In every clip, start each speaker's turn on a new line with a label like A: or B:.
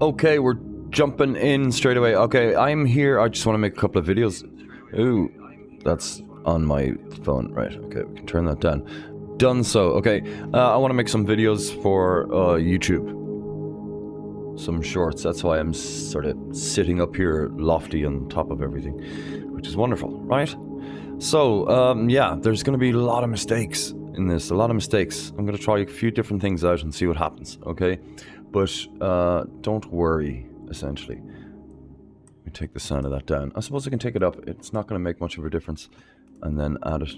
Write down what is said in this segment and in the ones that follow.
A: Okay, we're jumping in straight away. Okay, I'm here. I just want to make a couple of videos. Ooh, that's on my phone. Right, okay, we can turn that down. Done so. Okay, I want to make some videos for YouTube. Some shorts. That's why I'm sort of sitting up here lofty on top of everything, which is wonderful, right? So, yeah, there's going to be a lot of mistakes in this. A lot of mistakes. I'm going to try a few different things out and see what happens, okay? But don't worry, essentially. Let me take the sound of that down. I suppose I can take it up. It's not going to make much of a difference. And then add it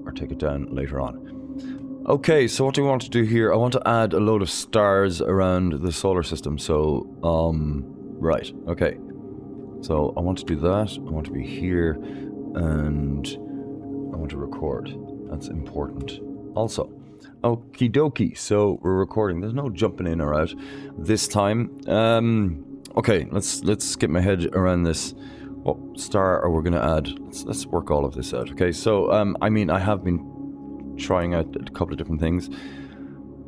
A: or take it down later on. Okay, so what do we want to do here? I want to add a load of stars around the solar system. So, right, okay. So I want to do that. I want to be here. And I want to record. That's important. Also, okie dokie. So we're recording. There's no jumping in or out this time. Okay, let's get my head around this. What star are we going to add? Let's work all of this out. Okay, so I mean, I have been trying out a couple of different things.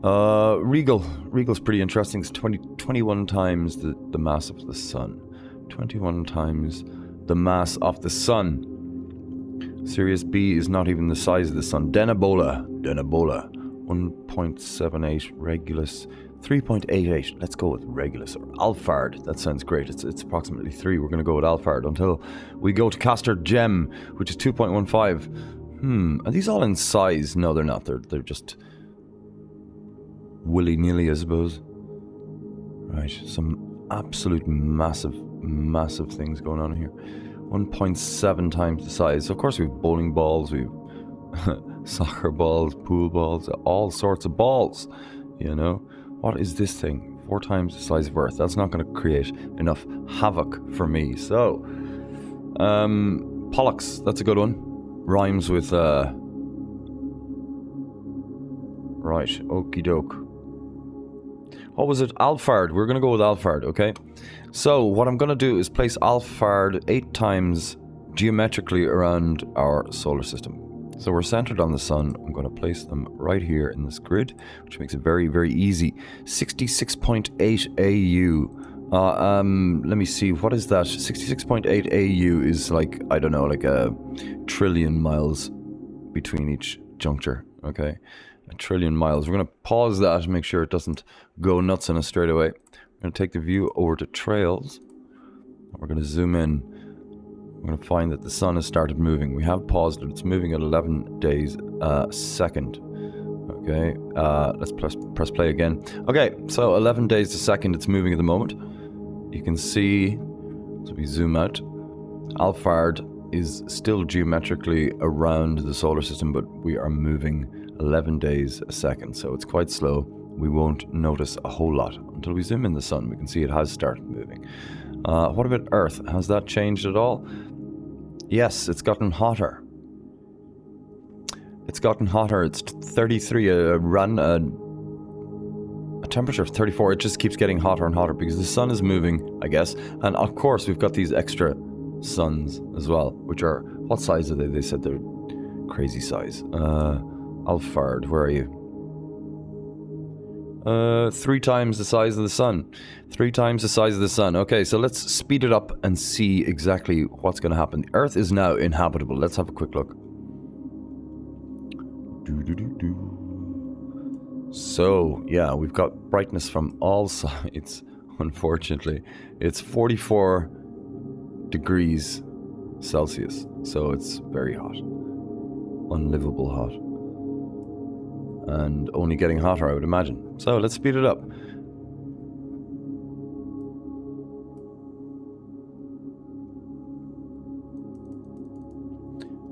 A: Regal's pretty interesting. It's 21 times the mass of the sun. 21 times the mass of the sun. Sirius B is not even the size of the sun. Denebola, 1.78. Regulus, 3.88. Let's go with Regulus or Alphard. That sounds great. It's approximately 3. We're going to go with Alphard until we go to Castor Gem, which is 2.15. Are these all in size? No, they're not. They're just willy-nilly, I suppose. Right, some absolute massive things going on here. 1.7 times the size. So of course we have bowling balls, we have soccer balls, pool balls, all sorts of balls, you know. What is this thing? 4 times the size of Earth. That's not going to create enough havoc for me. So, Pollux, that's a good one. Rhymes with, right, okie doke. What was it? Alphard. We're going to go with Alphard, okay? So, what I'm going to do is place Alphard 8 times geometrically around our solar system. So we're centered on the sun. I'm going to place them right here in this grid, which makes it very, very easy. 66.8 AU. Let me see. What is that? 66.8 AU is like, I don't know, like a trillion miles between each juncture, okay? A trillion miles. We're going to pause that and make sure it doesn't go nuts on us straight away. We're going to take the view over to trails. We're going to zoom in. We're going to find that the sun has started moving. We have paused it. It's moving at 11 days a second. Okay, let's press play again. Okay, so 11 days a second it's moving at the moment. You can see, so we zoom out, Alphard is still geometrically around the solar system, but we are moving 11 days a second, so it's quite slow. We won't notice a whole lot until we zoom in the sun. We can see it has started moving. What about Earth? Has that changed at all? Yes, it's gotten hotter. It's gotten hotter. It's 33, a temperature of 34. It just keeps getting hotter and hotter because the sun is moving, I guess. And of course, we've got these extra suns as well, which are, what size are they? They said they're crazy size. Alphard, where are you? 3 times the size of the sun. 3 times the size of the sun. Okay, so let's speed it up and see exactly what's going to happen. The Earth is now inhabitable. Let's have a quick look. So, yeah, we've got brightness from all sides, unfortunately. It's 44 degrees Celsius, so it's very hot. Unlivable hot. And only getting hotter, I would imagine. So let's speed it up.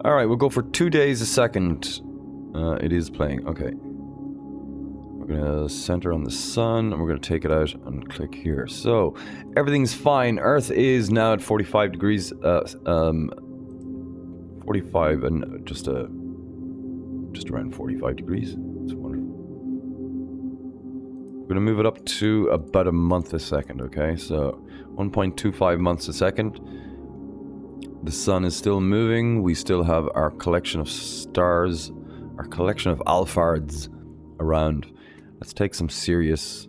A: Alright, we'll go for 2 days a second. It is playing. Okay. We're going to center on the sun, and we're going to take it out and click here. So, everything's fine. Earth is now at 45 degrees. 45 and just around 45 degrees. It's wonderful. We're going to move it up to about a month a second, okay? So 1.25 months a second. The sun is still moving. We still have our collection of stars, our collection of Alphards around. Let's take some serious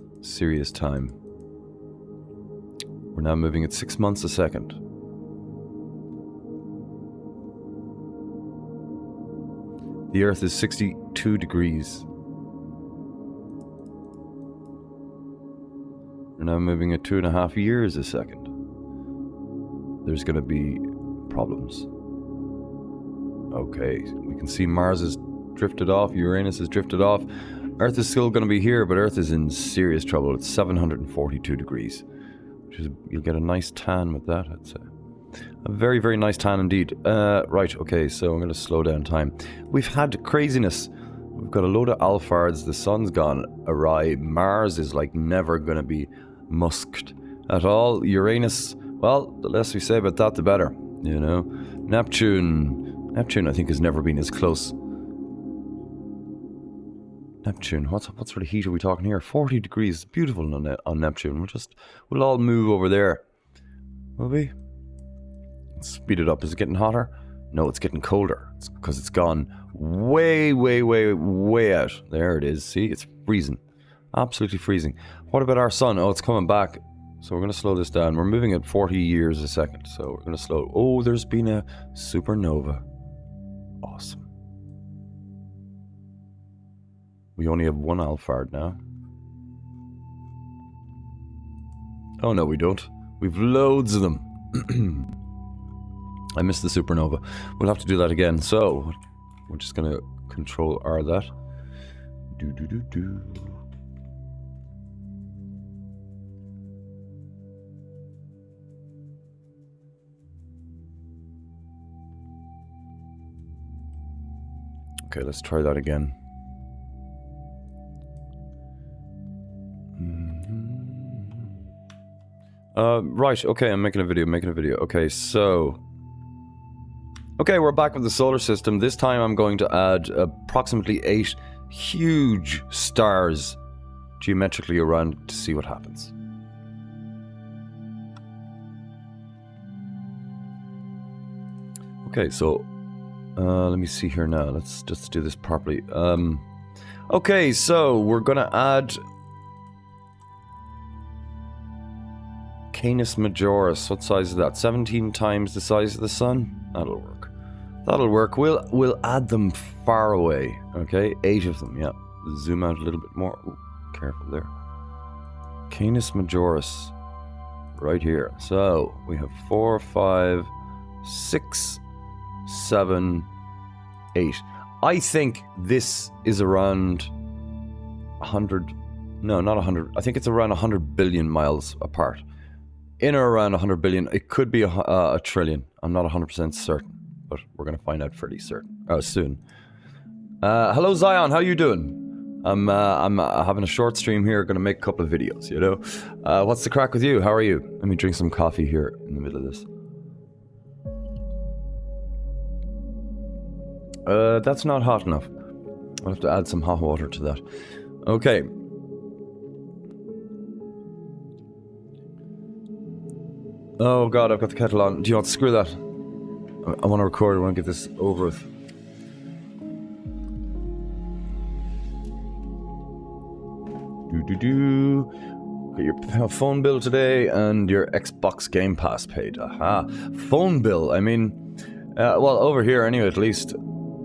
A: time. We're now moving at 6 months a second. The Earth is 62 degrees. We're now moving at 2.5 years a second. There's going to be problems. Okay, we can see Mars has drifted off, Uranus has drifted off. Earth is still going to be here, but Earth is in serious trouble. It's 742 degrees, which is, you'll get a nice tan with that, I'd say. A very, very nice tan indeed. Right, okay, so I'm going to slow down time. We've had craziness. We've got a load of Alphards. The sun's gone awry. Mars is like never going to be musked at all. Uranus, well, the less we say about that, the better, you know. Neptune, I think, has never been as close. Neptune, what sort of heat are we talking here? 40 degrees, beautiful on Neptune. We'll all move over there. Will we? Speed it up. Is it getting hotter? No, it's getting colder. It's because it's gone way, way, way, way out. There it is. See, it's freezing. Absolutely freezing. What about our sun? Oh, it's coming back. So we're going to slow this down. We're moving at 40 years a second. So we're going to slow. Oh, there's been a supernova. Awesome. We only have one Alphard now. Oh, no, we don't. We've loads of them. I missed the supernova. We'll have to do that again. So, we're just going to control R that. Do. Okay, let's try that again. Right, okay, I'm making a video. Okay, so... Okay, we're back with the solar system. This time I'm going to add approximately 8 huge stars geometrically around to see what happens. Okay, so let me see here now. Let's just do this properly. Okay, so we're gonna add Canis Majoris. What size is that? 17 times the size of the sun? That'll work. We'll add them far away. Okay, 8 of them. Yeah. Zoom out a little bit more. Ooh, careful there. Canis Majoris, right here. So we have 4, 5, 6, 7, 8. I think this is around 100. No, not 100. I think it's around 100 billion miles apart. In or around 100 billion. It could be a trillion. I'm not 100% certain, but we're going to find out fairly soon. Hello Zion, how you doing? I'm having a short stream here, going to make a couple of videos, you know. What's the crack with you? How are you? Let me drink some coffee here in the middle of this. That's not hot enough. I'll have to add some hot water to that. Okay. Oh god, I've got the kettle on. Do you want to screw that? I want to record. I want to get this over with. Get your phone bill today and your Xbox Game Pass paid. Aha. Phone bill. I mean, well, over here anyway, at least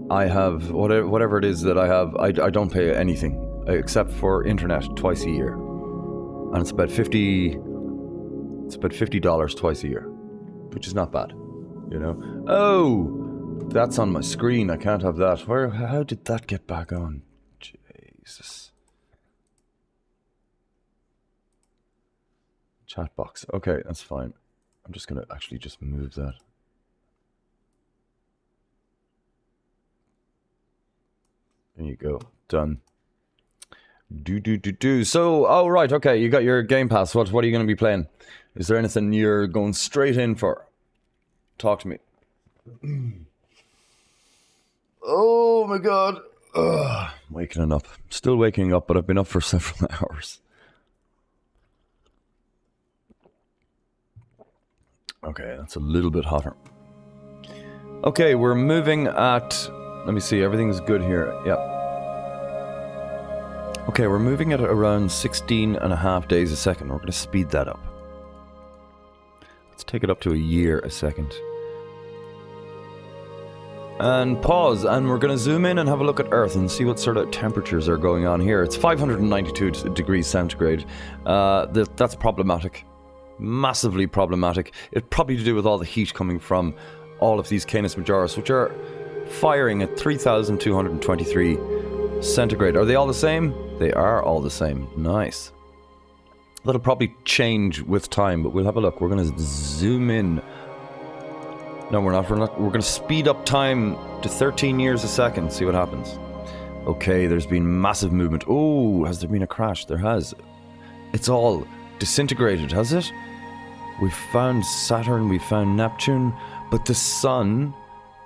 A: I have whatever it is that I have. I don't pay anything except for internet twice a year, and it's about $50 twice a year, which is not bad, you know. Oh, that's on my screen. I can't have that. How did that get back on? Jesus. Chat box. Okay, that's fine. I'm just gonna actually just move that. There you go. Done. So, oh right, okay, you got your Game Pass. What are you going to be playing? Is there anything you're going straight in for? Talk to me. Oh my god. Ugh. Waking up. Still waking up, but I've been up for several hours. Okay, that's a little bit hotter. Okay, we're moving at... Let me see, everything's good here. Yep. Okay, we're moving at around 16.5 days a second. We're going to speed that up. Let's take it up to a year a second. And pause, and we're going to zoom in and have a look at Earth and see what sort of temperatures are going on here. It's 592 degrees centigrade. That's problematic. Massively problematic. It's probably to do with all the heat coming from all of these Canis Majoris, which are firing at 3,223 centigrade. Are they all the same? They are all the same. Nice. That'll probably change with time, but we'll have a look. We're going to zoom in. No, we're not. We're going to speed up time to 13 years a second. See what happens. Okay, there's been massive movement. Oh, has there been a crash? There has. It's all disintegrated, has it? We've found Saturn, we've found Neptune, but the Sun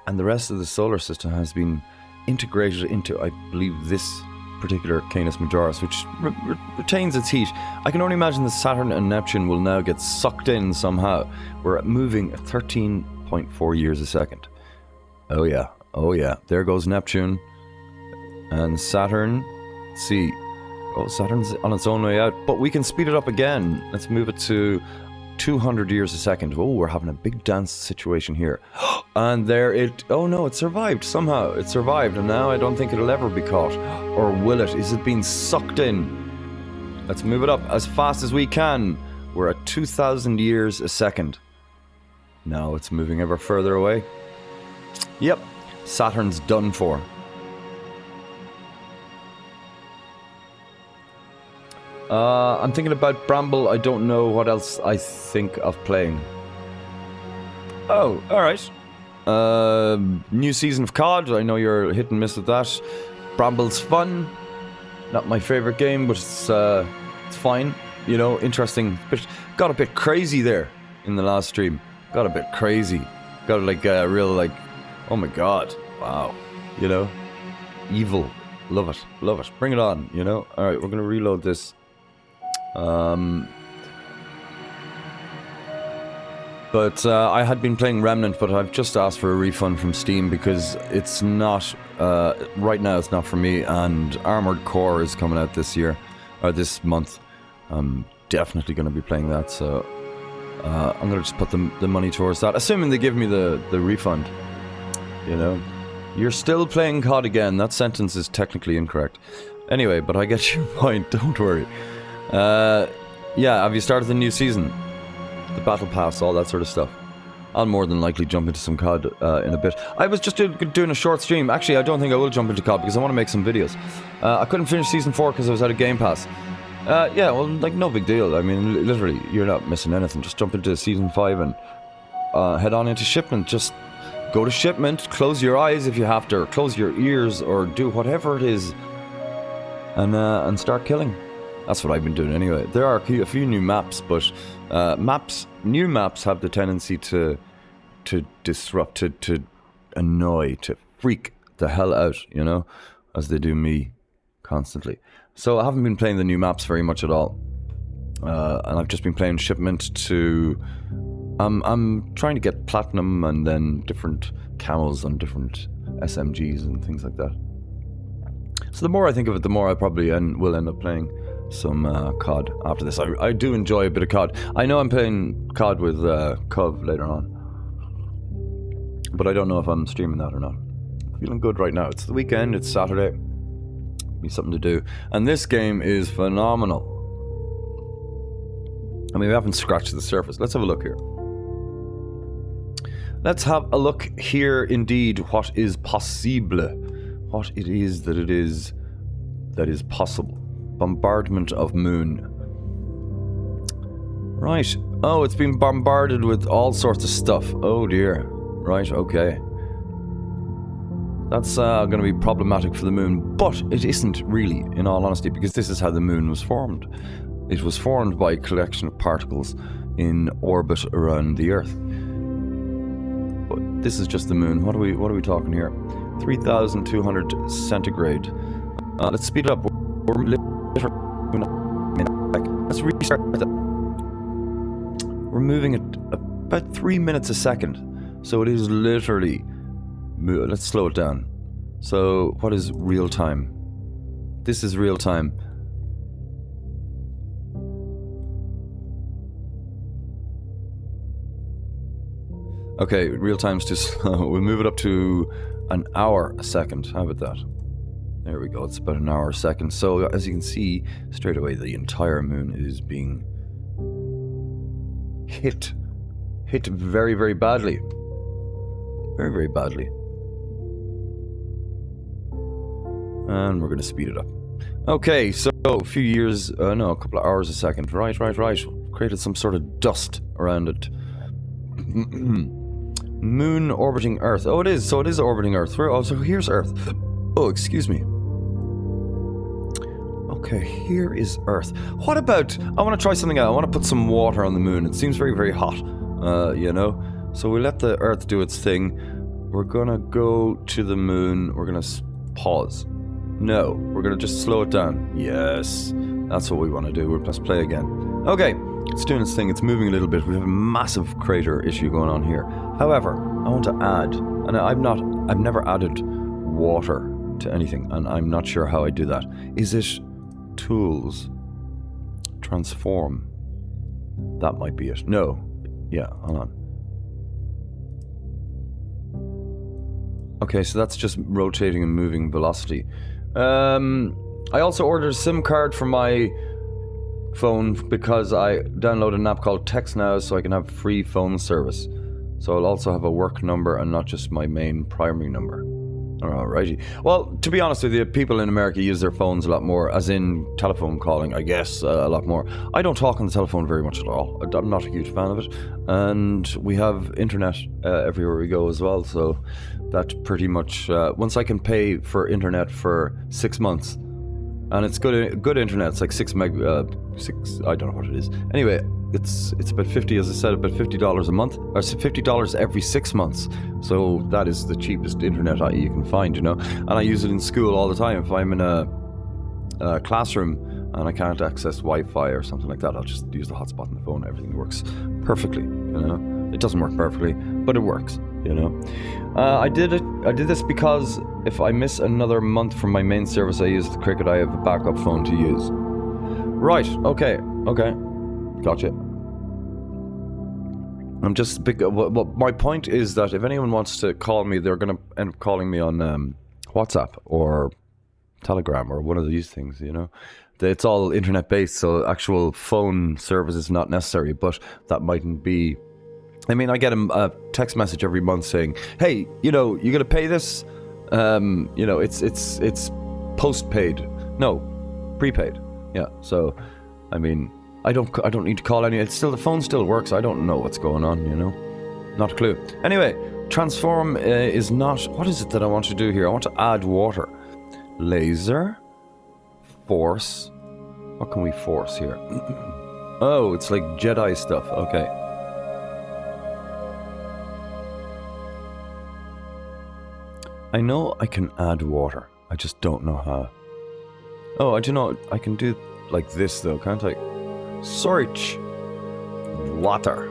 A: and the rest of the solar system has been integrated into, I believe, this particular Canis Majoris, which retains its heat. I can only imagine that Saturn and Neptune will now get sucked in somehow. We're moving at 13.4 years a second. Oh yeah, oh yeah. There goes Neptune. And Saturn, let's see. Oh, Saturn's on its own way out, but we can speed it up again. Let's move it to 200 years a second. Oh, we're having a big dance situation here. And there it... Oh no, it survived somehow. It survived, and now I don't think it'll ever be caught. Or will it? Is it being sucked in? Let's move it up as fast as we can. We're at 2,000 years a second. Now it's moving ever further away. Yep, Saturn's done for. I'm thinking about Bramble. I don't know what else I think of playing. Oh, alright. New season of COD. I know you're hit and miss with that. Bramble's fun. Not my favourite game, but it's fine. You know, interesting. Got a bit crazy there in the last stream. Got a bit crazy. Got like a real like, oh my god, wow. You know, evil. Love it, love it. Bring it on. You know. All right, we're gonna reload this. But I had been playing Remnant, but I've just asked for a refund from Steam because it's not, right now it's not for me, and Armored Core is coming out this year, or this month. I'm definitely going to be playing that, so I'm going to just put the money towards that, assuming they give me the refund, you know. You're still playing COD again, that sentence is technically incorrect. Anyway, but I get your point, don't worry. Yeah, have you started the new season? The battle pass, all that sort of stuff. I'll more than likely jump into some COD in a bit. I was just doing a short stream. Actually, I don't think I will jump into COD because I want to make some videos. I couldn't finish Season 4 because I was out of Game Pass. Yeah, well, like, no big deal. I mean, literally, you're not missing anything. Just jump into Season 5 and head on into Shipment. Just go to Shipment, close your eyes if you have to, or close your ears, or do whatever it is, and start killing. That's what I've been doing anyway. There are a few new maps, but new maps have the tendency to disrupt, to annoy, to freak the hell out, you know, as they do me constantly. So I haven't been playing the new maps very much at all, and I've just been playing Shipment to. I'm trying to get platinum and then different camos on different SMGs and things like that. So the more I think of it, the more I probably will end up playing some COD after this. I do enjoy a bit of COD. I know I'm playing COD with Cov later on, but I don't know if I'm streaming that or not. I'm feeling good right now. It's the weekend, it's Saturday. Be something to do. And this game is phenomenal. I mean, we haven't scratched the surface. Let's have a look here. Let's have a look here indeed. What is possible? What it is that is possible. Bombardment of moon. Right. Oh, it's been bombarded with all sorts of stuff. Oh dear. Right, okay. That's going to be problematic for the moon, but it isn't really, in all honesty, because this is how the moon was formed. It was formed by a collection of particles in orbit around the Earth. But this is just the moon. What are we talking here? 3,200 centigrade. Let's speed it up. Let's restart that. We're moving at about 3 minutes a second. So it is literally... Let's slow it down. So, what is real time? This is real time. Okay, real time's too slow. We'll move it up to an hour a second. How about that? There we go. It's about an hour a second. So as you can see, straight away the entire moon is being hit very, very badly. Very, very badly. And we're going to speed it up. Okay, so a few years, a couple of hours a second. Right. Created some sort of dust around it. Moon orbiting Earth. Oh, it is. So it is orbiting Earth. So here's Earth. Oh, excuse me. Okay, here is Earth. What about... I want to try something out. I want to put some water on the moon. It seems very, very hot, So we let the Earth do its thing. We're going to go to the moon. We're going to pause. No, we're going to just slow it down. Yes, that's what we want to do. Let's play again. Okay, it's doing its thing. It's moving a little bit. We have a massive crater issue going on here. However, I want to add, and I've never added water to anything, and I'm not sure how I do that. Is it tools? Transform. That might be it. No. Yeah, hold on. Okay, so that's just rotating and moving velocity. I also ordered a SIM card for my phone because I downloaded an app called TextNow so I can have free phone service. So I'll also have a work number and not just my main primary number. Alrighty. Well, to be honest with you, people in America use their phones a lot more, as in telephone calling, I guess, a lot more. I don't talk on the telephone very much at all. I'm not a huge fan of it. And we have internet everywhere we go as well, so that pretty much... once I can pay for internet for 6 months, and it's good internet, it's like 6 meg... I don't know what it is. Anyway, it's about 50, as I said, about $50 a month, or $50 every 6 months. So that is the cheapest internet you can find, And I use it in school all the time. If I'm in a classroom and I can't access Wi-Fi or something like that, I'll just use the hotspot on the phone. Everything works perfectly, It doesn't work perfectly, but it works, I did this because if I miss another month from my main service I use the Cricket, I have a backup phone to use. Right, okay. Gotcha. I'm just... my point is that if anyone wants to call me, they're going to end up calling me on WhatsApp or Telegram or one of these things, It's all internet-based, so actual phone service is not necessary, but that mightn't be... I mean, I get a text message every month saying, hey, you're going to pay this? It's postpaid. No, prepaid. Yeah, so, I mean... I don't need to call anyone. The phone still works. I don't know what's going on, Not a clue. Anyway, transform is not... What is it that I want to do here? I want to add water. Laser. Force. What can we force here? Oh, it's like Jedi stuff. Okay. I know I can add water. I just don't know how. Oh, I do know. I can do like this though, can't I? Search water.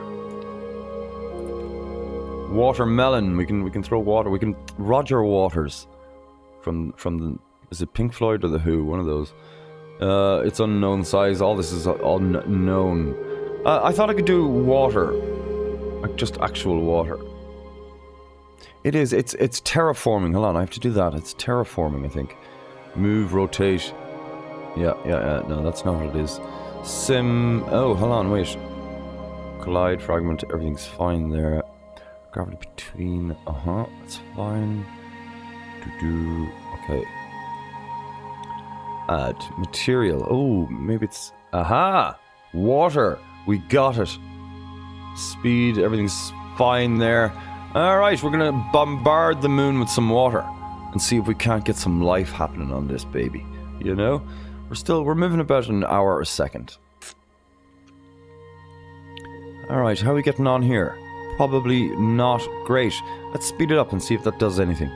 A: Watermelon. We can throw water. We can Roger Waters from the... Is it Pink Floyd or the Who? One of those. It's unknown size. All this is unknown. I thought I could do water, like just actual water. It is. It's terraforming. Hold on. I have to do that. It's terraforming. I think. Move. Rotate. Yeah. No, that's not what it is. Sim... Oh, hold on, wait. Collide, fragment, everything's fine there. Gravity between... that's fine. Okay. Add. Material. Oh, maybe it's... Aha! Water! We got it. Speed, everything's fine there. Alright, we're gonna bombard the moon with some water and see if we can't get some life happening on this baby. We're moving about an hour a second. Alright, how are we getting on here? Probably not great. Let's speed it up and see if that does anything.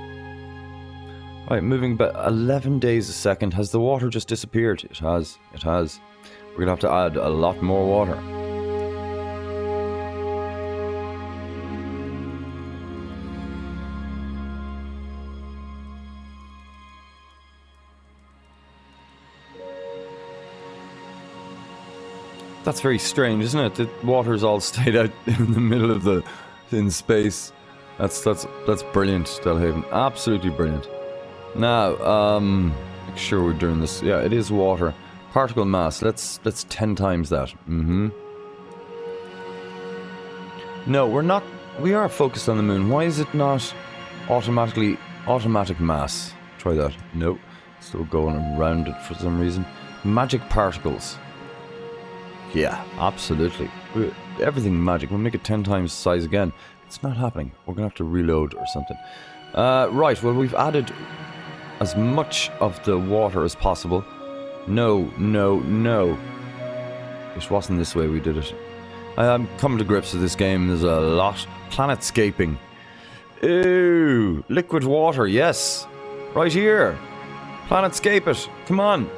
A: Alright, moving about 11 days a second. Has the water just disappeared? It has. We're gonna have to add a lot more water. That's very strange, isn't it? The water's all stayed out in the middle of the in space. That's brilliant, Delhaven. Absolutely brilliant. Now, make sure we're doing this. Yeah, it is water. Particle mass. Let's 10 times that. No, we're not. We are focused on the moon. Why is it not automatic mass? Try that. Nope. Still going around it for some reason. Magic particles. Yeah, absolutely. Everything magic. We'll make it 10 times the size again. It's not happening. We're going to have to reload or something. Right, well, we've added as much of the water as possible. No. It wasn't this way we did it. I'm coming to grips with this game. There's a lot. Planetscaping. Ooh, liquid water, yes. Right here. Planetscape it. Come on.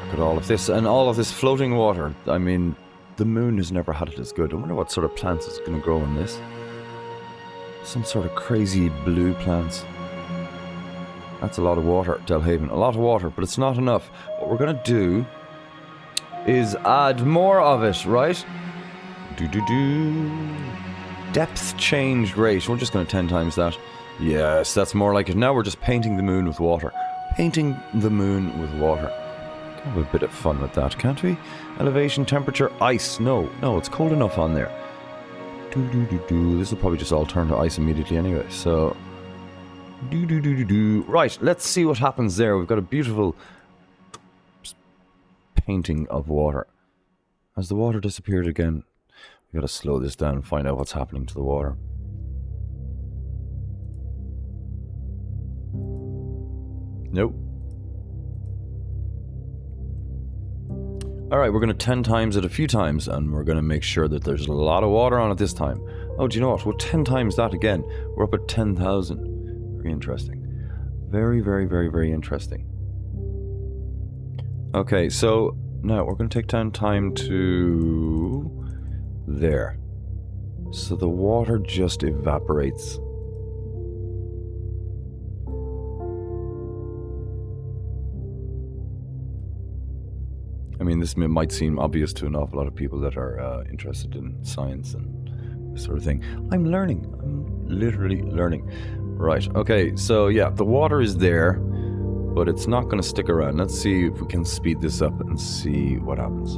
A: Look at all of this. And all of this floating water. I mean, the moon has never had it as good. I wonder what sort of plants is going to grow in this. Some sort of crazy blue plants. That's a lot of water, Delhaven. A lot of water, but it's not enough. What we're going to do is add more of it, right? Depth change rate. We're just going to 10 times that. Yes, that's more like it. Now we're just painting the moon with water. Painting the moon with water. Can have a bit of fun with that, can't we? Elevation, temperature, ice. No, it's cold enough on there. This will probably just all turn to ice immediately anyway, so... Right, let's see what happens there. We've got a beautiful painting of water. Has the water disappeared again? We've got to slow this down and find out what's happening to the water. Nope. Alright, we're going to 10 times it a few times, and we're going to make sure that there's a lot of water on it this time. Oh, do you know what? We'll 10 times that again. We're up at 10,000. Very interesting. Very, very, very, very interesting. Okay, so now we're going to take down time to... there. So the water just evaporates. I mean, this might seem obvious to an awful lot of people that are interested in science and this sort of thing. I'm learning. I'm literally learning. Right, okay, so yeah, the water is there, but it's not going to stick around. Let's see if we can speed this up and see what happens.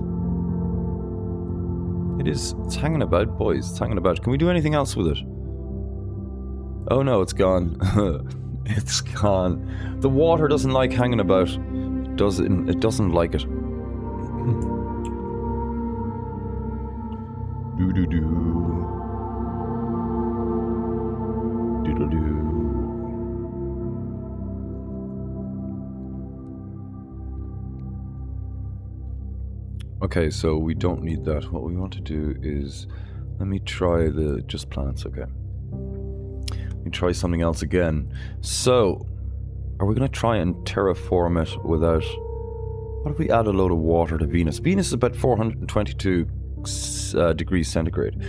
A: It's hanging about, boys. It's hanging about. Can we do anything else with it? Oh no, it's gone. It's gone. The water doesn't like hanging about. It doesn't like it. Doodle-doo. Okay, so we don't need that. What we want to do is... let me try the just planets, okay. Let me try something else again. So, are we going to try and terraform it without... what if we add a load of water to Venus? Venus is about 422 degrees centigrade.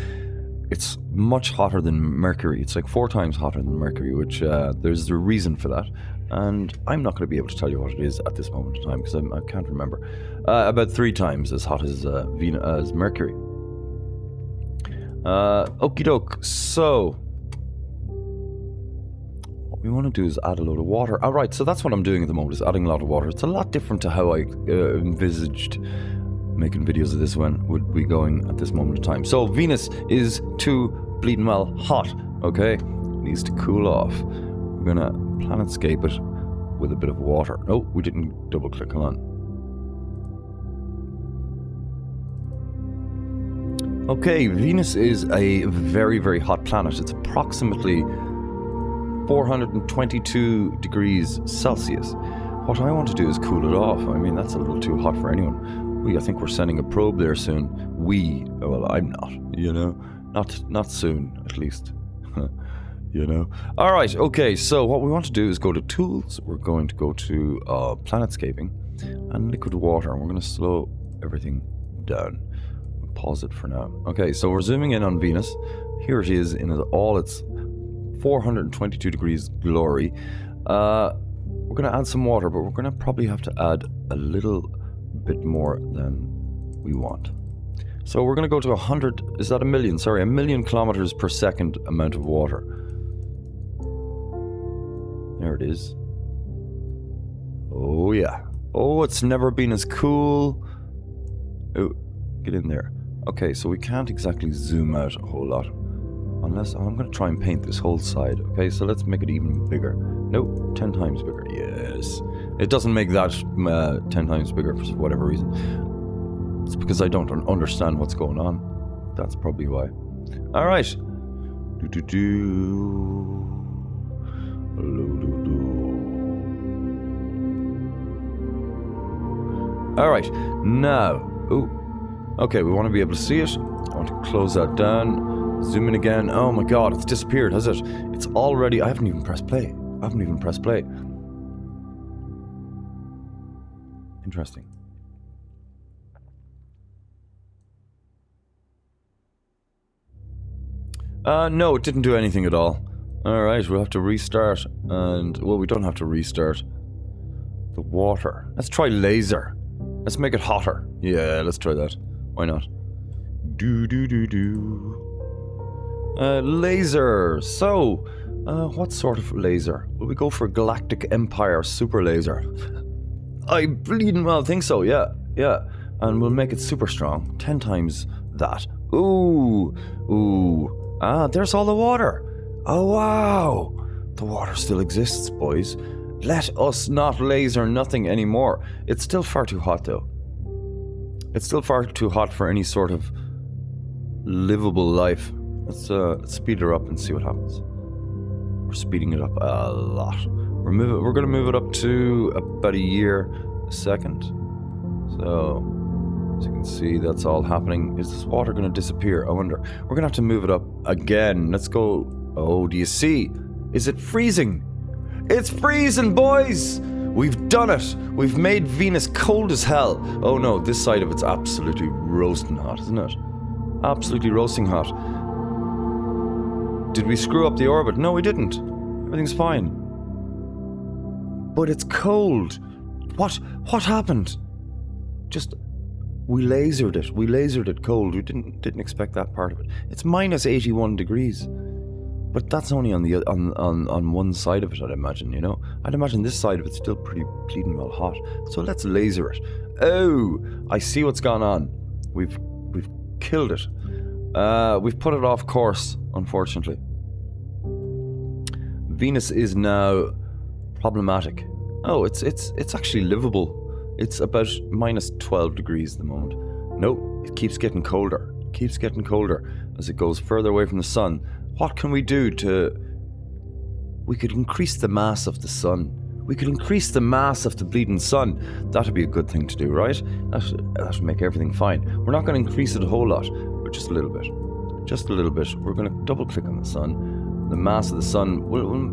A: It's much hotter than Mercury. It's like 4 times hotter than Mercury, which there's a reason for that. And I'm not going to be able to tell you what it is at this moment in time because I can't remember. About 3 times as hot as Mercury. Okie doke. So, what we want to do is add a load of water. Alright, so that's what I'm doing at the moment, is adding a lot of water. It's a lot different to how I envisaged making videos of this one would be going at this moment in time. So, Venus is too bleeding well hot, okay? It needs to cool off. We're going to planetscape it with a bit of water. Oh, we didn't double click on. Okay, Venus is a very, very hot planet. It's approximately 422 degrees Celsius. What I want to do is cool it off. I mean, that's a little too hot for anyone. I think we're sending a probe there soon. Well, I'm not, you know. Not soon, at least. You know. Alright, okay, so what we want to do is go to Tools. We're going to go to Planetscaping and Liquid Water. And we're going to slow everything down. Pause it for now. Okay, so we're zooming in on Venus. Here it is in all its 422 degrees glory. We're going to add some water, but we're going to probably have to add a little bit more than we want. So we're going to go to 100, is that a million? Sorry, 1 million kilometers per second amount of water. There it is. Oh yeah. Oh, it's never been as cool. Oh, get in there. Okay, so we can't exactly zoom out a whole lot. Unless, I'm going to try and paint this whole side. Okay, so let's make it even bigger. Nope, 10 times bigger. Yes. It doesn't make that 10 times bigger for whatever reason. It's because I don't understand what's going on. That's probably why. All right. All right. Now. Ooh. Okay, we want to be able to see it. I want to close that down. Zoom in again. Oh my god, it's disappeared, has it? It's already... I haven't even pressed play. Interesting. No, it didn't do anything at all. Alright, we'll have to restart. And, well, we don't have to restart. The water. Let's try laser. Let's make it hotter. Yeah, let's try that. Why not? Laser. So, what sort of laser? Will we go for Galactic Empire Super Laser? I bleeding well think so, yeah. And we'll make it super strong. 10 times that. Ooh. Ah, there's all the water. Oh, wow. The water still exists, boys. Let us not laser nothing anymore. It's still far too hot, though. It's still far too hot for any sort of livable life. Let's speed her up and see what happens. We're speeding it up a lot. We're going to move it up to about a year a second. So, as you can see, that's all happening. Is this water going to disappear? I wonder. We're going to have to move it up again. Let's go. Oh, do you see? Is it freezing? It's freezing, boys! We've done it! We've made Venus cold as hell. Oh no, this side of it's absolutely roasting hot, isn't it? Absolutely roasting hot. Did we screw up the orbit? No, we didn't. Everything's fine. But it's cold. What happened? Just... We lasered it. We lasered it cold. We didn't expect that part of it. It's minus 81 degrees. But that's only on one side of it, I'd imagine, you know? I'd imagine this side of it's still pretty bleeding well hot. So let's laser it. Oh, I see what's gone on. We've killed it. We've put it off course, unfortunately. Venus is now problematic. Oh, it's actually livable. It's about minus 12 degrees at the moment. No, it keeps getting colder. It keeps getting colder as it goes further away from the sun. What can we do to... We could increase the mass of the sun. We could increase the mass of the bleeding sun. That'd be a good thing to do, right? That would make everything fine. We're not going to increase it a whole lot, but just a little bit. Just a little bit. We're going to double click on the sun. The mass of the sun...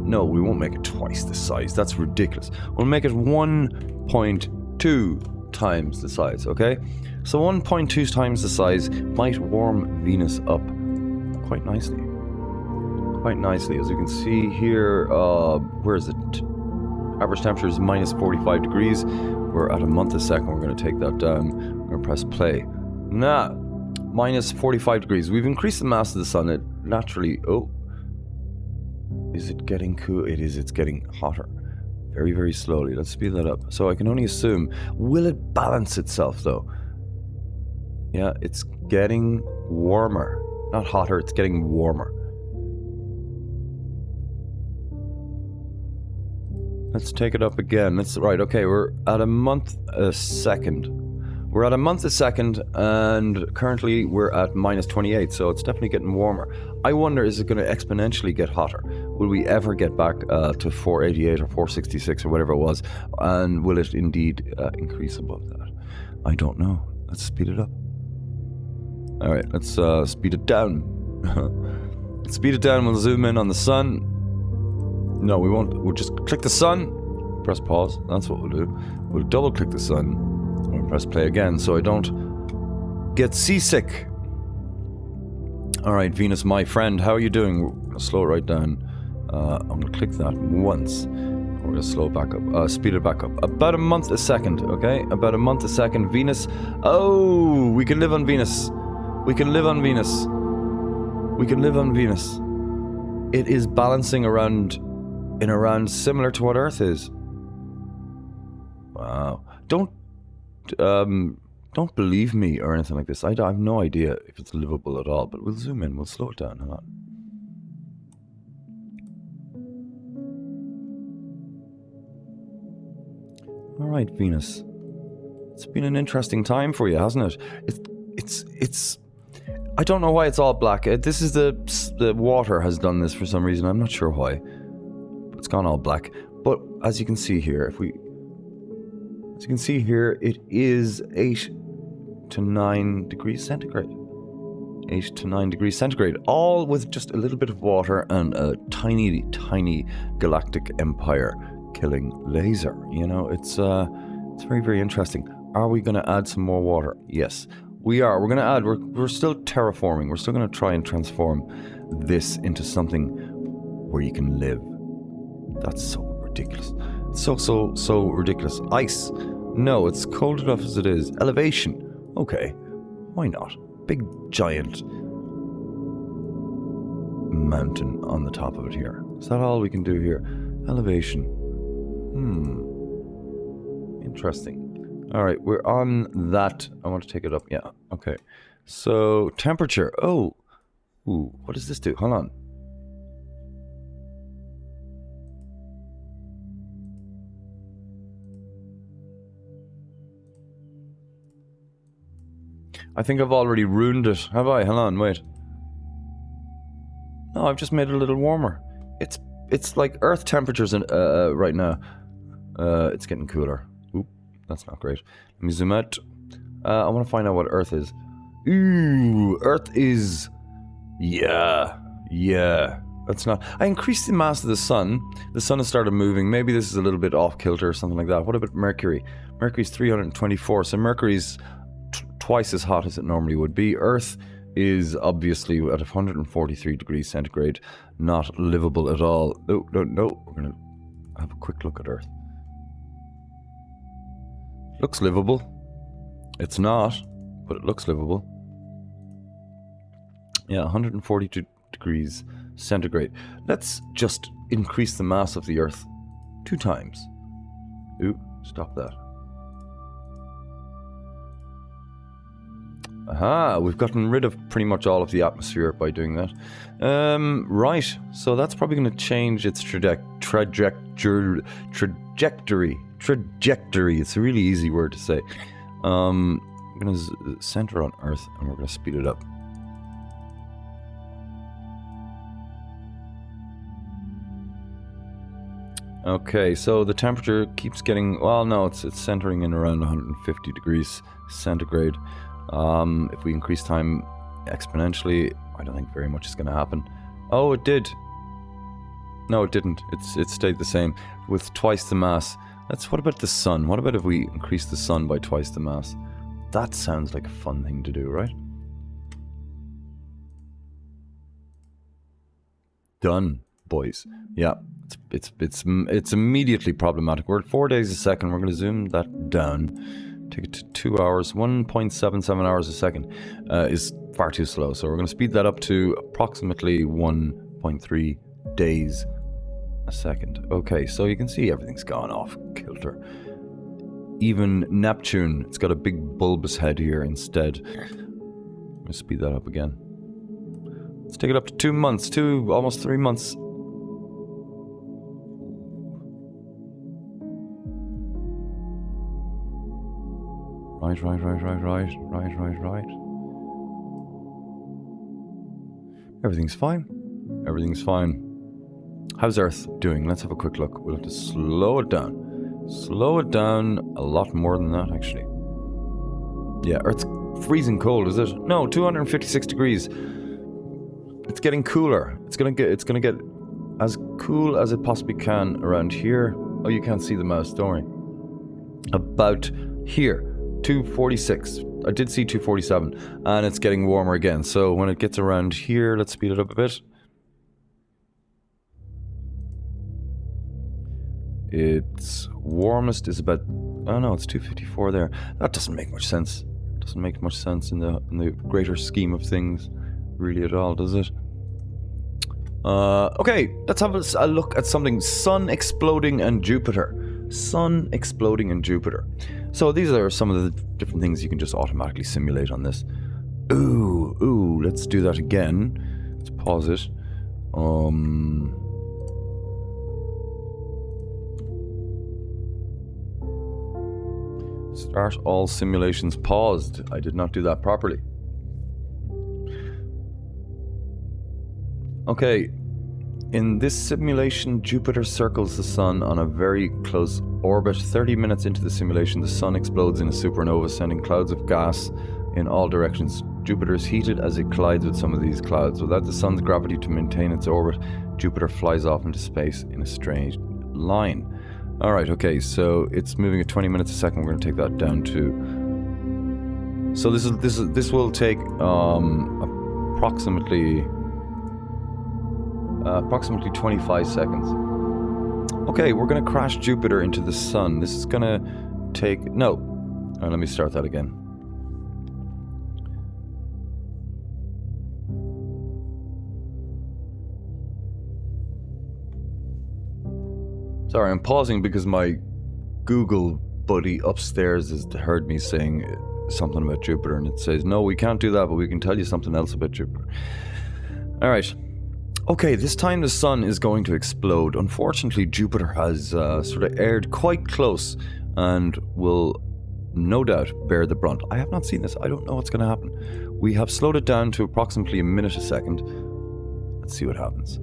A: no, we won't make it twice the size. That's ridiculous. We'll make it 1.2 times the size, okay? So 1.2 times the size might warm Venus up quite nicely. Quite nicely, as you can see here. Where is it? Average temperature is minus 45 degrees. We're at a month a second. We're going to take that down. We're going to press play. Now, minus 45 degrees. We've increased the mass of the sun. It naturally... Oh. Is it getting cool? It is. It's getting hotter. Very, very slowly. Let's speed that up. So I can only assume... Will it balance itself, though? Yeah, it's getting warmer. Not hotter, it's getting warmer. Let's take it up again. Right, okay, we're at a month a second. We're at a month a second, and currently we're at minus 28, so it's definitely getting warmer. I wonder, is it going to exponentially get hotter? Will we ever get back to 488 or 466 or whatever it was? And will it indeed increase above that? I don't know. Let's speed it up. Alright, let's speed it down. Let's speed it down, we'll zoom in on the sun. No, we won't. We'll just click the sun, press pause. That's what we'll do. We'll double click the sun, and we'll press play again so I don't get seasick. Alright, Venus, my friend, how are you doing? We're going to slow it right down. I'm going to click that once. We're going to slow it back up. Speed it back up. About a month a second, okay? About a month a second. Venus. Oh, we can live on Venus. We can live on Venus. We can live on Venus. It is balancing around similar to what Earth is. Wow. Don't believe me or anything like this. I have no idea if it's livable at all, but we'll zoom in. We'll slow it down. Hang on. All right, Venus. It's been an interesting time for you, hasn't it? It's. I don't know why it's all black. This is the water has done this for some reason. I'm not sure why. It's gone all black. But as you can see here, as you can see here, it is 8 to 9 degrees centigrade. 8 to 9 degrees centigrade, all with just a little bit of water and a tiny, tiny galactic empire killing laser. You know, it's very, very interesting. Are we going to add some more water? Yes, we are. We're going to add. We're still terraforming. We're still going to try and transform this into something where you can live. That's so ridiculous. So ridiculous. Ice. No, it's cold enough as it is. Elevation. Okay, why not? Big giant mountain on the top of it here. Is that all we can do here? Elevation. Interesting. All right, we're on that. I want to take it up. Yeah, okay. So, temperature. Oh. Ooh, what does this do? Hold on. I think I've already ruined it. Have I? Hold on, wait. No, I've just made it a little warmer. It's like Earth temperatures right now. It's getting cooler. Oop, that's not great. Let me zoom out. I want to find out what Earth is. Ooh, Earth is... Yeah. That's not... I increased the mass of the sun. The sun has started moving. Maybe this is a little bit off kilter or something like that. What about Mercury? Mercury's 324, so Mercury's twice as hot as it normally would be. Earth is obviously at 143 degrees centigrade, not livable at all. No. We're going to have a quick look at Earth. Looks livable. It's not, but it looks livable. Yeah, 142 degrees centigrade. Let's just increase the mass of the Earth 2 times. Ooh, stop that. Aha, we've gotten rid of pretty much all of the atmosphere by doing that. Right, so that's probably going to change its trajectory. It's a really easy word to say. I'm going to center on Earth and we're going to speed it up. Okay, so the temperature keeps getting... Well, no, it's centering in around 150 degrees centigrade. If we increase time exponentially, I don't think very much is going to happen. Oh, it did. No, it didn't. It stayed the same with twice the mass. What about the sun? What about if we increase the sun by twice the mass? That sounds like a fun thing to do, right? Done, boys. Yeah, it's immediately problematic. We're at 4 days a second. We're going to zoom that down. Take it to 2 hours. 1.77 hours a second is far too slow. So we're going to speed that up to approximately 1.3 days a second. Okay, so you can see everything's gone off kilter. Even Neptune, it's got a big bulbous head here instead. I'm going to speed that up again. Let's take it up to 2 months, almost 3 months. Right. Everything's fine. How's Earth doing? Let's have a quick look. We'll have to slow it down. Slow it down a lot more than that, actually. Yeah, Earth's freezing cold, is it? No, 256 degrees. It's getting cooler. It's gonna get as cool as it possibly can around here. Oh, you can't see the mouse, don't worry. About here. 246. I did see 247, and it's getting warmer again. So when it gets around here, let's speed it up a bit. Its warmest is about... Oh no, it's 254 there. That doesn't make much sense. Doesn't make much sense in the greater scheme of things, really at all, does it? Okay, let's have a look at something. Sun exploding and Jupiter. Sun exploding and Jupiter. So these are some of the different things you can just automatically simulate on this. Ooh, let's do that again. Let's pause it. Start all simulations paused. I did not do that properly. Okay, in this simulation, Jupiter circles the Sun on a very close orbit. 30 minutes into the simulation, the Sun explodes in a supernova, sending clouds of gas in all directions. Jupiter is heated as it collides with some of these clouds. Without the Sun's gravity to maintain its orbit, Jupiter flies off into space in a straight line. Alright, okay, so it's moving at 20 minutes a second. We're going to take that down to... So this will take approximately 25 seconds. Okay, we're going to crash Jupiter into the Sun. This is going to take... No. Let me start that again. Sorry, I'm pausing because my Google buddy upstairs has heard me saying something about Jupiter, and it says, no, we can't do that, but we can tell you something else about Jupiter. Alright. Okay, this time the Sun is going to explode. Unfortunately, Jupiter has sort of aired quite close and will no doubt bear the brunt. I have not seen this. I don't know what's going to happen. We have slowed it down to approximately a minute a second. Let's see what happens.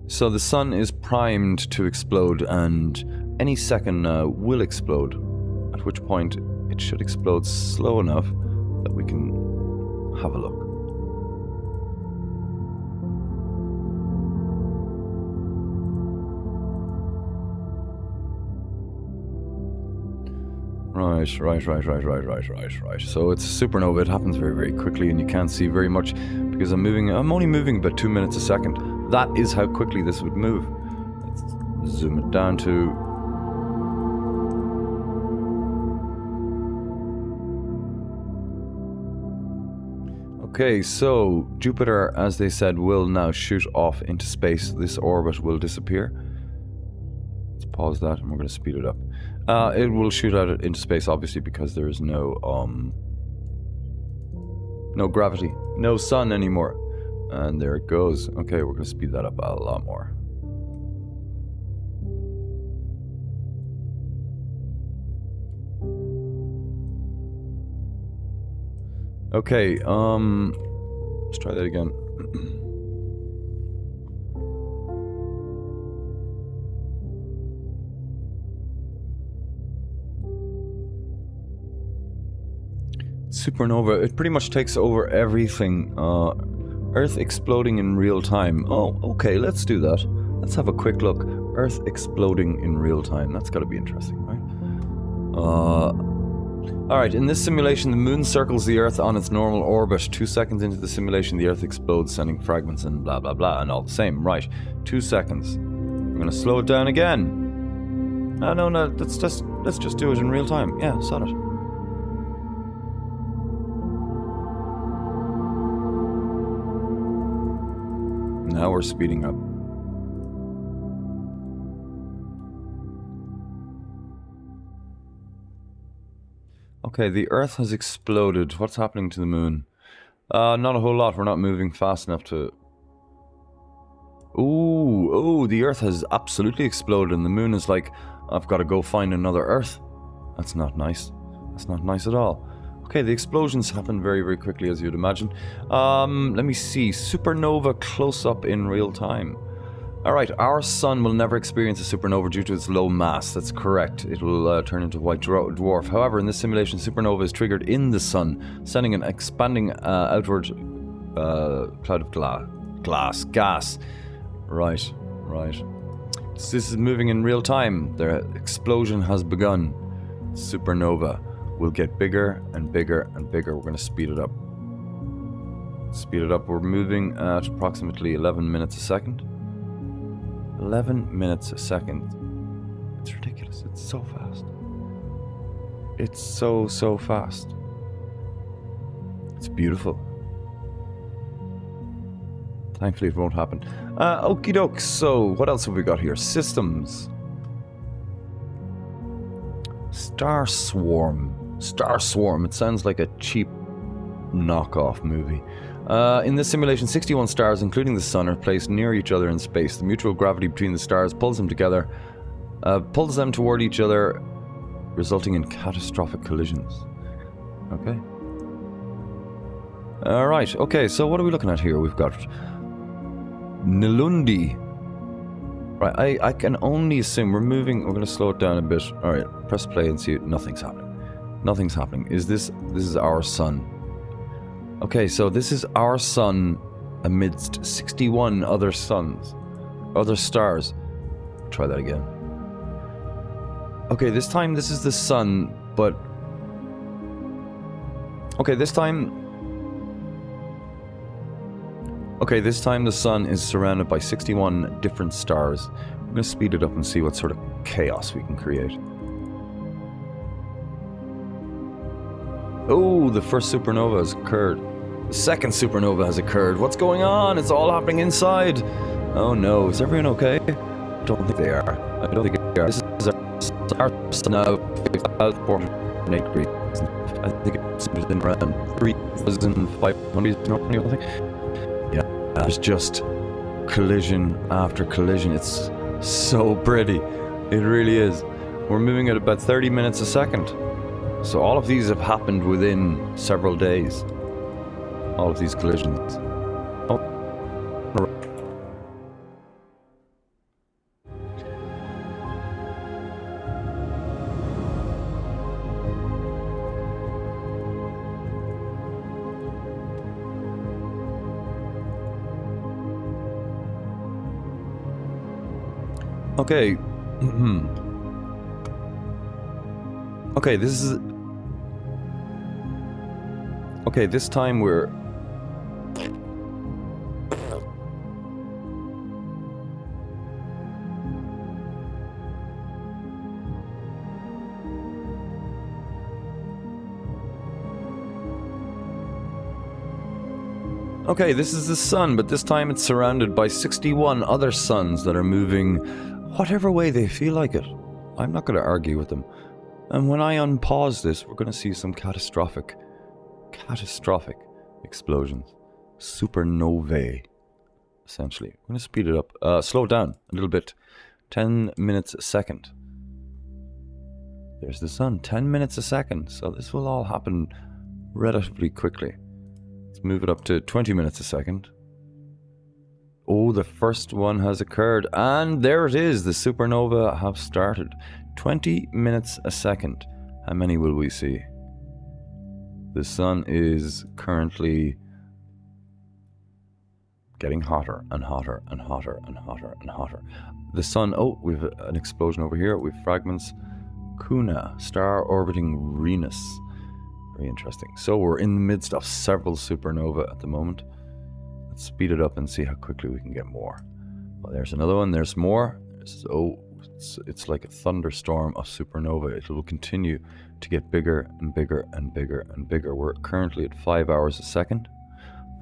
A: So the Sun is primed to explode, and any second now will explode, at which point it should explode slow enough that we can have a look. Right. So it's a supernova. It happens very, very quickly, and you can't see very much because I'm only moving about 2 minutes a second. That is how quickly this would move. Let's zoom it down to... Okay, so Jupiter, as they said, will now shoot off into space. This orbit will disappear. Let's pause that, and we're going to speed it up. It will shoot out into space, obviously, because there is no gravity, no Sun anymore. And there it goes. Okay, we're going to speed that up a lot more. Okay, let's try that again. Supernova, it pretty much takes over everything. Earth exploding in real time. Oh, okay, let's do that. Let's have a quick look. Earth exploding in real time. That's got to be interesting, right? Alright, in this simulation, the Moon circles the Earth on its normal orbit. 2 seconds into the simulation, the Earth explodes, sending fragments and blah blah blah, and all the same. Right, 2 seconds. We're gonna slow it down again. No, let's just do it in real time. Yeah, sod it. Now we're speeding up. Okay, the Earth has exploded. What's happening to the Moon? Not a whole lot. We're not moving fast enough to... Ooh, the Earth has absolutely exploded, and the Moon is like, I've got to go find another Earth. That's not nice. That's not nice at all. Okay, the explosions happen very, very quickly, as you'd imagine. Let me see. Supernova close-up in real time. Alright, our Sun will never experience a supernova due to its low mass. That's correct. It will turn into a white dwarf. However, in this simulation, supernova is triggered in the Sun, sending an expanding outward cloud of gas. Right. This is moving in real time. The explosion has begun. Supernova will get bigger and bigger and bigger. We're going to speed it up. We're moving at approximately 11 minutes a second. 11 minutes a second. It's ridiculous. It's so fast. It's so, so fast. It's beautiful. Thankfully it won't happen. Okie doke, so what else have we got here? Systems. Star Swarm. Star Swarm, it sounds like a cheap knockoff movie. In this simulation, 61 stars, including the sun, are placed near each other in space. The mutual gravity between the stars pulls them together, pulls them toward each other, resulting in catastrophic collisions. Okay. Alright, okay, so what are we looking at here? We've got Nilundi. Right, I can only assume we're moving. We're going to slow it down a bit. Alright, press play and see it. Nothing's happening. Nothing's happening. This is our sun. Okay, so this is our sun amidst 61 other suns. Other stars. Try that again. Okay, this time this is the sun, but... Okay, this time the sun is surrounded by 61 different stars. I'm going to speed it up and see what sort of chaos we can create. Oh, the first supernova has occurred. The second supernova has occurred. What's going on? It's all happening inside. Oh no, is everyone okay? I don't think they are. I don't think they are. This is our sun now, 5,408 degrees. I think it's been around 3,500 normally, I think. Yeah, there's just collision after collision. It's so pretty. It really is. We're moving at about 30 minutes a second. So all of these have happened within several days. All of these collisions. Oh. Okay. Okay, this is... Okay, this time we're... Okay, this is the sun, but this time it's surrounded by 61 other suns that are moving whatever way they feel like it. I'm not going to argue with them. And when I unpause this, we're going to see some catastrophic explosions. Supernovae, essentially. I'm going to speed it up. Slow it down a little bit. 10 minutes a second. There's the sun. 10 minutes a second. So this will all happen relatively quickly. Let's move it up to 20 minutes a second. Oh, the first one has occurred. And there it is. The supernova have started. 20 minutes a second. How many will we see? The sun is currently getting hotter and hotter and hotter and hotter and hotter. The sun, oh, we've an explosion over here. We've fragments. Kuna, star orbiting Renus. Very interesting. So we're in the midst of several supernova at the moment. Let's speed it up and see how quickly we can get more. Well, there's another one. There's more. It's like a thunderstorm of supernova. It will continue to get bigger and bigger and bigger and bigger. We're currently at 5 hours a second.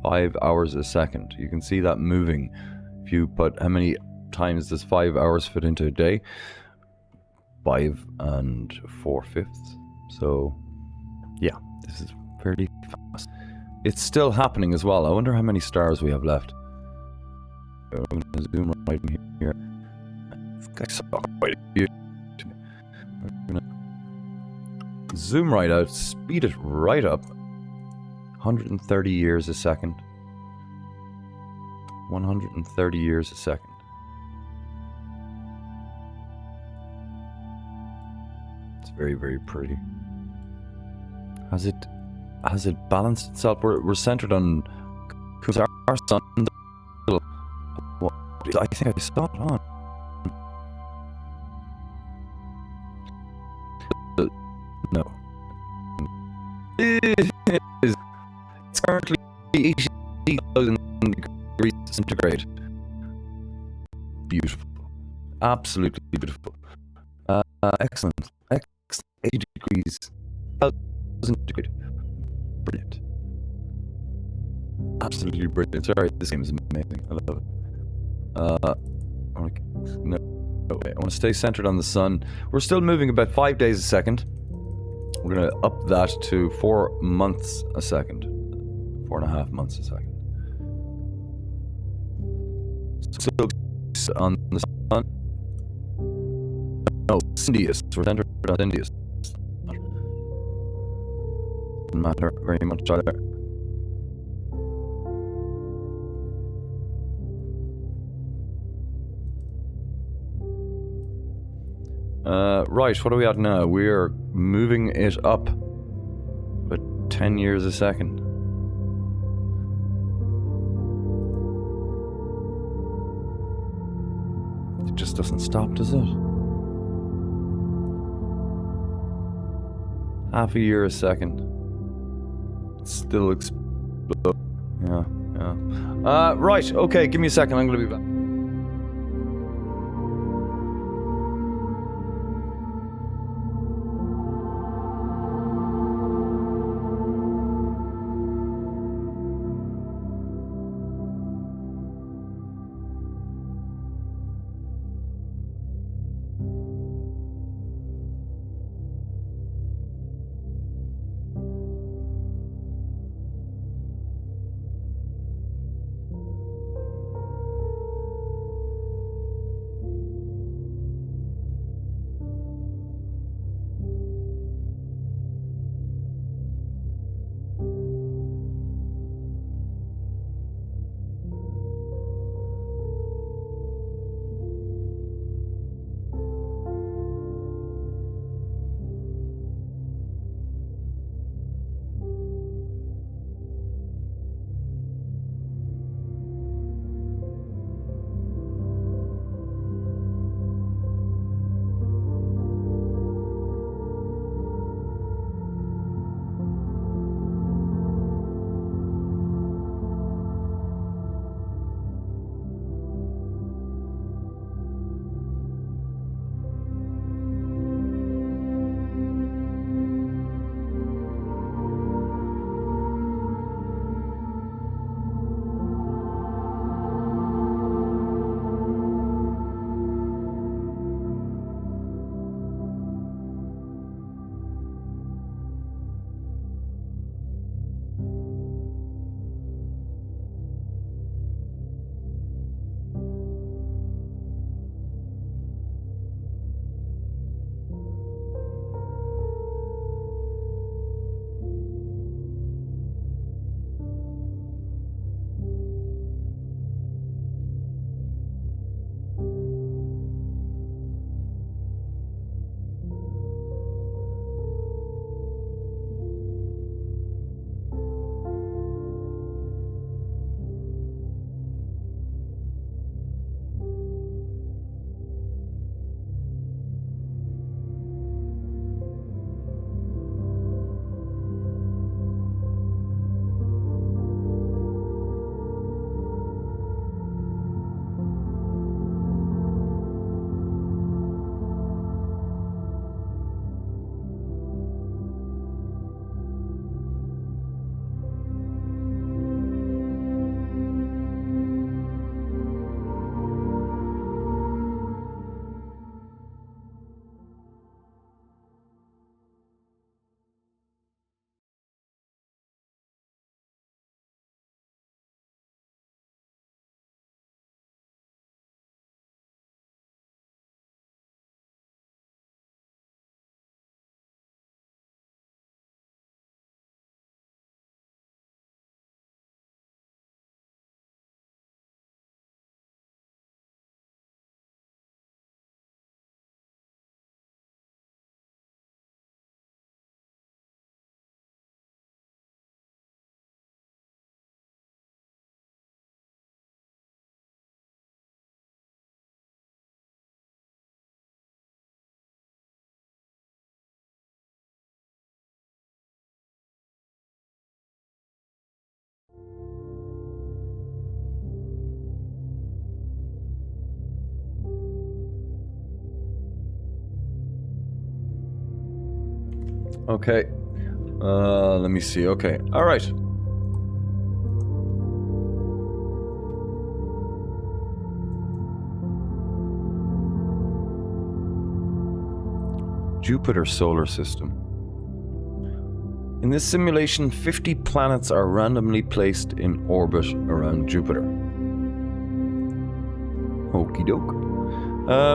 A: 5 hours a second. You can see that moving. If you put how many times does 5 hours fit into a day? 5 4/5. So yeah, this is fairly fast. It's still happening as well. I wonder how many stars we have left. I'm going to zoom right in here. I saw quite a few. We're going to zoom right out, speed it right up. 130 years a second. 130 years a second. It's very, very pretty. Has it balanced itself? We're centered on our sun. I think I saw it on. No. It's currently 80,000 degrees centigrade. Beautiful. Absolutely beautiful. Excellent. 80 degrees degree. Brilliant. Absolutely brilliant. Sorry, this game is amazing. I love it. I want to stay centered on the sun. We're still moving about 5 days a second. We're going to up that to 4 months a second. 4.5 months a second. So on the sun. No, Indius. We're centered on Indius. Doesn't matter very much either. Right, what are we at now? We're moving it up about 10 years a second. It just doesn't stop, does it? Half a year a second. It's still explode. Yeah. Right, okay, give me a second, I'm gonna be back. Okay, Let me see. Okay. All right. Jupiter solar system. In this simulation, 50 planets are randomly placed in orbit around Jupiter. Okie doke.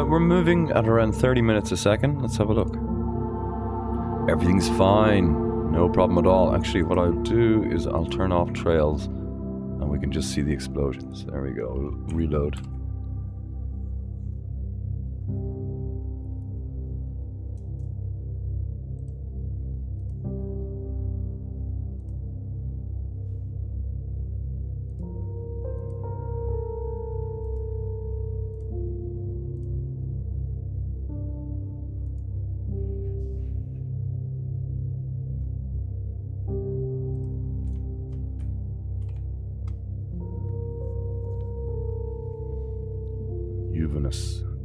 A: We're moving at around 30 minutes a second. Let's have a look. Everything's fine. No problem at all. Actually, what I'll do is I'll turn off trails and we can just see the explosions. There we go. We'll reload.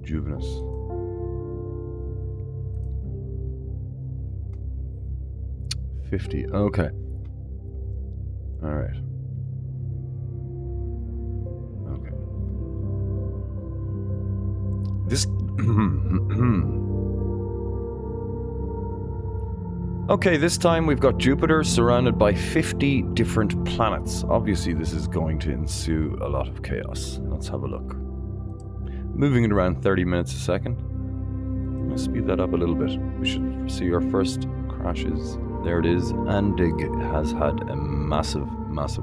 A: Juvenus. $50. Okay. All right. Okay. This. Okay, this time we've got Jupiter surrounded by 50 different planets. Obviously, this is going to ensue a lot of chaos. Let's have a look. Moving at around 30 minutes a second. I'm going to speed that up a little bit. We should see our first crashes. There it is. Andig has had a massive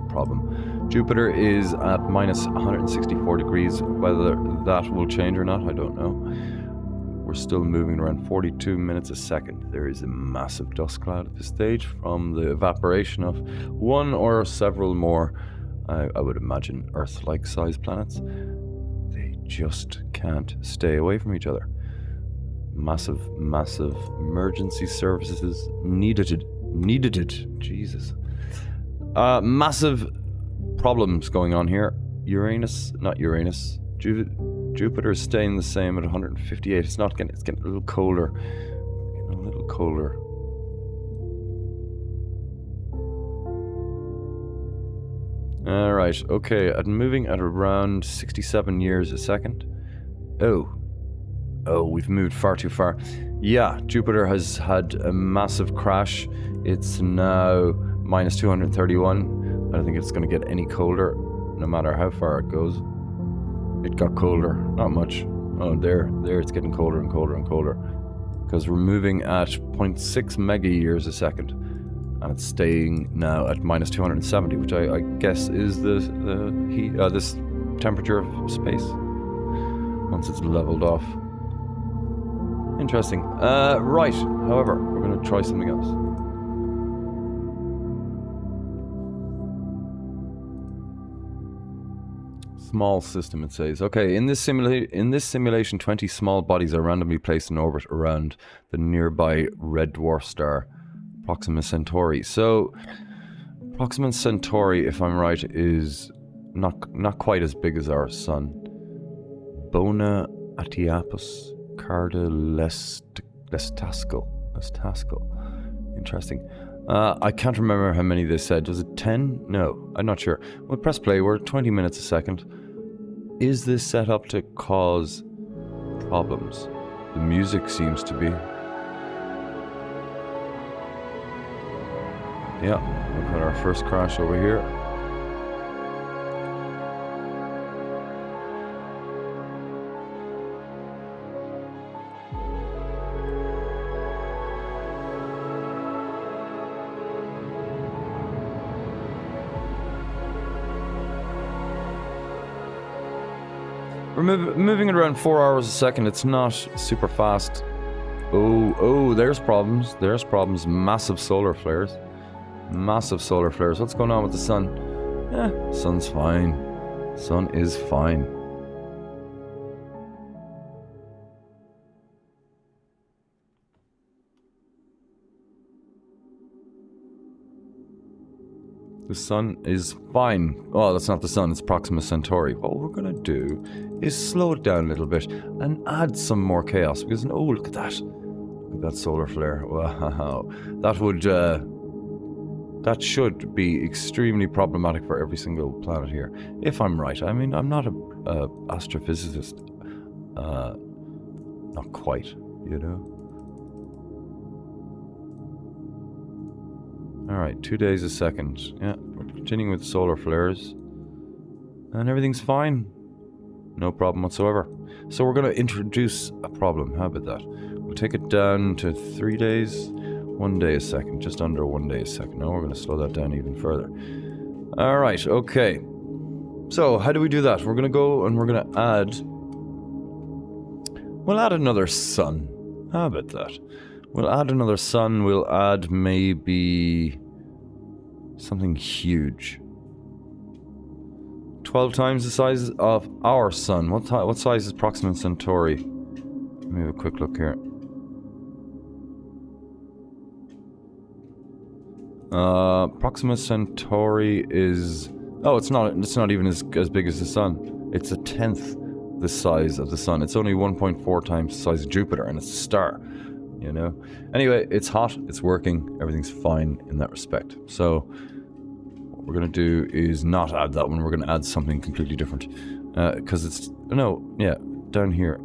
A: problem. Jupiter is at minus 164 degrees. Whether that will change or not, I don't know. We're still moving around 42 minutes a second. There is a massive dust cloud at this stage from the evaporation of one or several more, I would imagine, Earth-like sized planets. Just can't stay away from each other. Massive emergency services needed it. Jesus. Massive problems going on here. Jupiter is staying the same at 158. It's getting a little colder. Alright, okay, I'm moving at around 67 years a second. Oh, we've moved far too far. Yeah, Jupiter has had a massive crash. It's now minus 231. I don't think it's going to get any colder, no matter how far it goes. It got colder, not much. Oh, there, it's getting colder and colder and colder. Because we're moving at 0.6 mega years a second. And it's staying now at minus 270, which I guess is the heat, this temperature of space once it's leveled off. Interesting. Right. However, we're going to try something else. Small system, it says. Okay, in this simulation, 20 small bodies are randomly placed in orbit around the nearby red dwarf star, Proxima Centauri. So, Proxima Centauri, if I'm right, is not quite as big as our sun. Bona Atiapus Carda Lestascal. Interesting. I can't remember how many they said. Was it 10? No, I'm not sure. Well, press play. We're at 20 minutes a second. Is this set up to cause problems? The music seems to be. Yeah, we've had our first crash over here. We're moving at around 4 hours a second. It's not super fast. Oh, there's problems. Massive solar flares. What's going on with the sun? Sun's fine. Sun is fine. The sun is fine. Oh, that's not the sun, it's Proxima Centauri. What we're gonna do is slow it down a little bit and add some more chaos, because, oh, look at that. Look at that solar flare. Wow. That would That should be extremely problematic for every single planet here, if I'm right. I mean, I'm not a astrophysicist. Not quite, you know? Alright, 2 days a second. Yeah, we're continuing with solar flares. And everything's fine. No problem whatsoever. So we're going to introduce a problem. How about that? We'll take it down to 3 days. 1 day a second. Just under 1 day a second. Now we're going to slow that down even further. Alright, okay. So, how do we do that? We're going to go and we're going to add... We'll add another sun. How about that? We'll add another sun. We'll add maybe... something huge. 12 times the size of our sun. What size is Proxima Centauri? Let me have a quick look here. Proxima Centauri is... Oh, it's not even as big as the sun. It's a tenth the size of the sun. It's only 1.4 times the size of Jupiter, and it's a star. You know? Anyway, it's hot, it's working, everything's fine in that respect. So... what we're going to do is not add that one. We're going to add something completely different. Because it's... No, yeah, down here.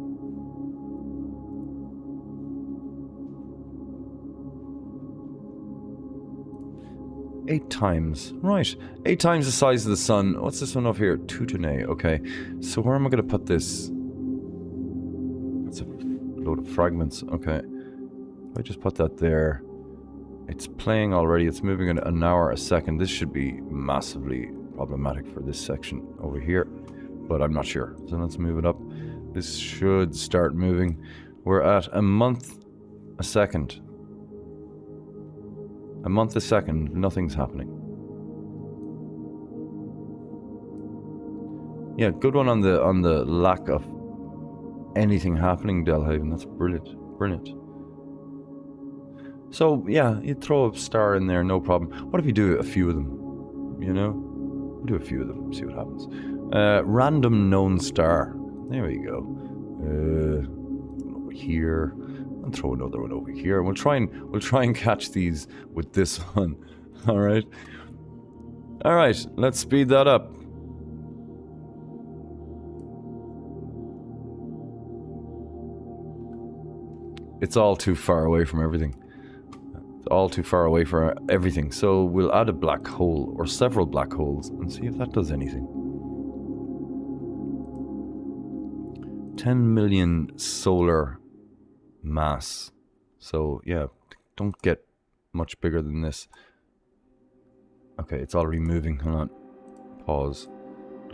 A: Eight times. Right. 8 times the size of the sun. What's this one up here? Teutoné. Okay. So where am I going to put this? That's a load of fragments. Okay. If I just put that there... It's playing already, it's moving at an hour a second. This should be massively problematic for this section over here, but I'm not sure. So let's move it up. This should start moving. We're at a month a second. A month a second, nothing's happening. Yeah, good one on the lack of anything happening, Delhaven. That's brilliant. Brilliant. So, yeah, you throw a star in there, no problem. What if you do a few of them? You know? Do a few of them, see what happens. Random known star. There we go. Over here. I'll throw another one over here. We'll try and catch these with this one. Alright. Alright, let's speed that up. It's all too far away from everything. All too far away for everything, so we'll add a black hole or several black holes and see if that does anything. 10 million solar mass. So yeah, don't get much bigger than this. Okay, it's already moving. Hang on. Pause.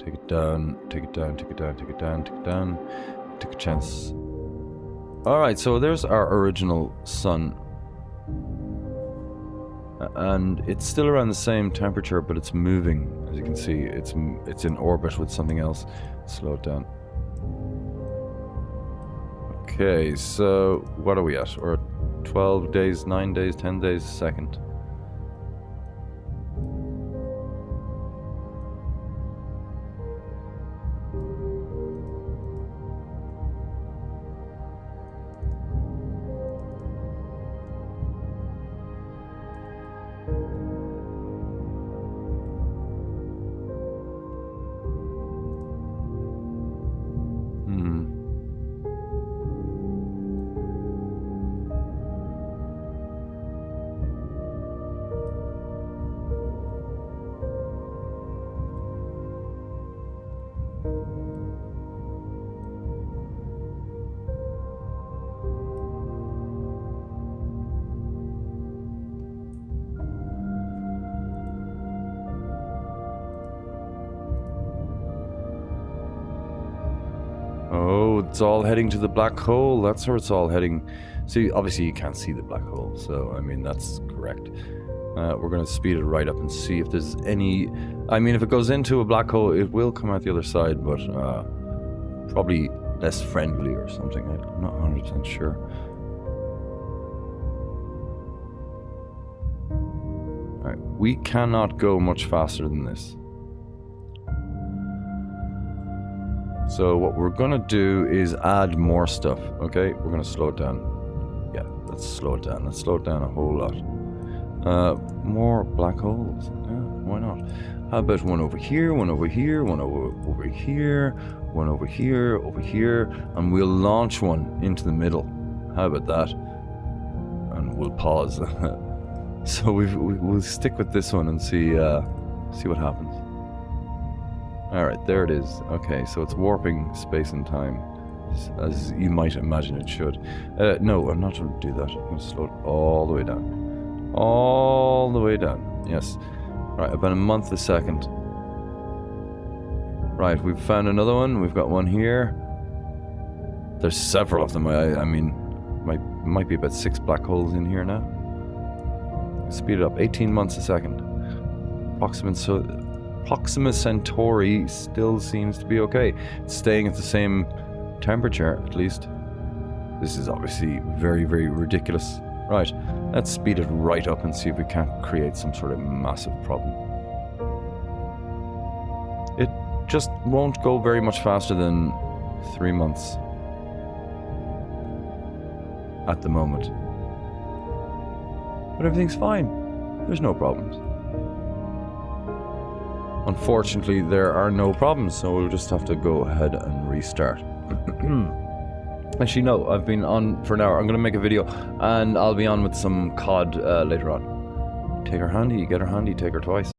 A: Take it down, take it down, take it down, take it down, take it down. Take a chance. Alright, so there's our original sun. And it's still around the same temperature, but it's moving. As you can see, it's in orbit with something else. Slow it down. Okay, so what are we at? We're at 12 days, 9 days, 10 days a second. Oh, it's all heading to the black hole. That's where it's all heading. See, obviously you can't see the black hole, so, I mean, that's correct. We're going to speed it right up and see if there's any... I mean, if it goes into a black hole, it will come out the other side, but probably less friendly or something. I'm not 100% sure. Alright, we cannot go much faster than this. So what we're gonna do is add more stuff, okay? We're gonna slow it down. Yeah, let's slow it down. Let's slow it down a whole lot. More black holes. Yeah, why not? How about one over here, one over here, one over here, one over here, over here, and we'll launch one into the middle. How about that? And we'll pause. So we'll stick with this one and see what happens. All right, there it is. Okay, so it's warping space and time, as you might imagine it should. No, I'm not going to do that. I'm going to slow it all the way down. All the way down. Yes. Right, about a month a second. Right, we've found another one. We've got one here. There's several of them. I mean, might be about 6 black holes in here now. Speed it up. 18 months a second. Proxima Centauri still seems to be okay. It's staying at the same temperature, at least. This is obviously very, very ridiculous. Right, let's speed it right up and see if we can't create some sort of massive problem. It just won't go very much faster than 3 months at the moment. But everything's fine. There's no problems. Unfortunately, there are no problems, so we'll just have to go ahead and restart. Actually, no, I've been on for an hour. I'm going to make a video, and I'll be on with some COD later on. Take her handy, get her handy, take her twice.